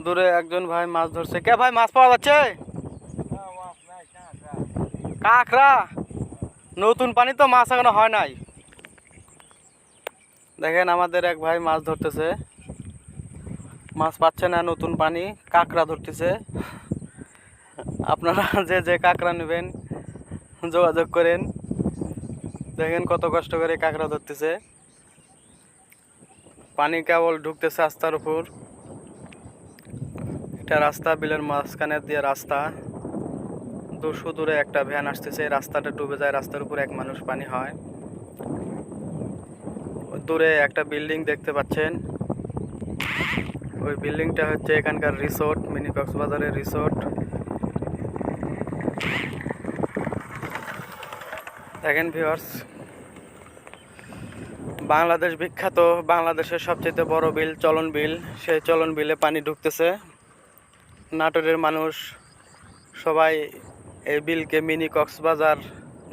দূরে একজন ভাই মাছ ধরছে। কে ভাই মাছ পাওয়া যাচ্ছে? কাঁকড়া? নতুন পানি তো মাছ এখনো হয় নাই। দেখেন আমাদের এক ভাই মাছ ধরতেছে, মাছ পাচ্ছে না, নতুন পানি, কাঁকড়া ধরতেছে। আপনারা যে যে কাঁকড়া নেবেন যোগাযোগ করেন। দেখেন কত কষ্ট করে কাঁকড়া ধরতেছে। পানি কেবল ঢুকতেছে রাস্তার উপর। এটা রাস্তা, বিলের মাঝখানে দিয়ে রাস্তা। দূরে একটা ভ্যান আসতেছে, রাস্তাটা ডুবে যায়, রাস্তার উপর এক মানুষ পানি হয়। দূরে একটা বিল্ডিং দেখতে পাচ্ছেন, ওই বিল্ডিংটা হচ্ছে এখানকার রিসোর্ট, মিনি কক্সবাজারের রিসোর্ট। দেখেন ভিউয়ার্স, বাংলাদেশ বিখ্যাত, বাংলাদেশের সবচেয়ে বড় বিল চলন বিল, সেই চলন বিলে পানি ঢুকতেছে। নাটোরের মানুষ সবাই এই বিলকে মিনি কক্সবাজার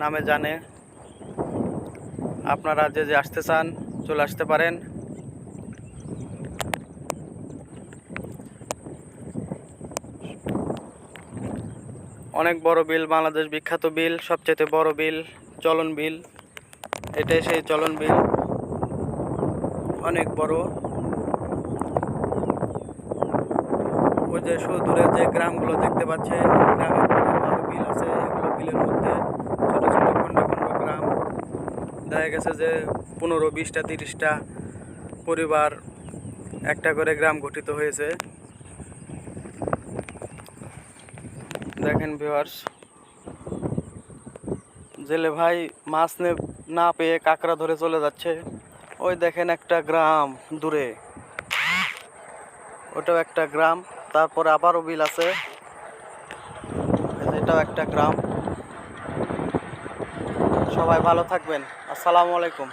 নামে জানে। আপনারা যে যে আসতে চান চলে আসতে পারেন। অনেক বড় বিল, বাংলাদেশ বিখ্যাত বিল, সবচেয়ে বড় বিল চলন বিল। এটাই সেই চলন বিল, অনেক বড়। ওই যে দূরে যে গ্রামগুলো দেখতে পাচ্ছেন, গ্রামের আরো বিল আছে, এগুলো বিলের মধ্যে ছোট ছোট খন্ড খন্ড গ্রাম। দেখা গেছে যে 15, 20টা, 30টা পরিবার একটা করে গ্রাম গঠিত হয়েছে। দেখেন ভিউয়ার্স, জেলে ভাই মাছ না পেয়ে কাঁকড়া ধরে চলে যাচ্ছে। ওই দেখেন একটা গ্রাম দূরে, ওটাও একটা গ্রাম। তারপরে আবারও বিল আছে, এটাও একটা গ্রাম। সবাই ভালো থাকবেন। আসসালামু আলাইকুম।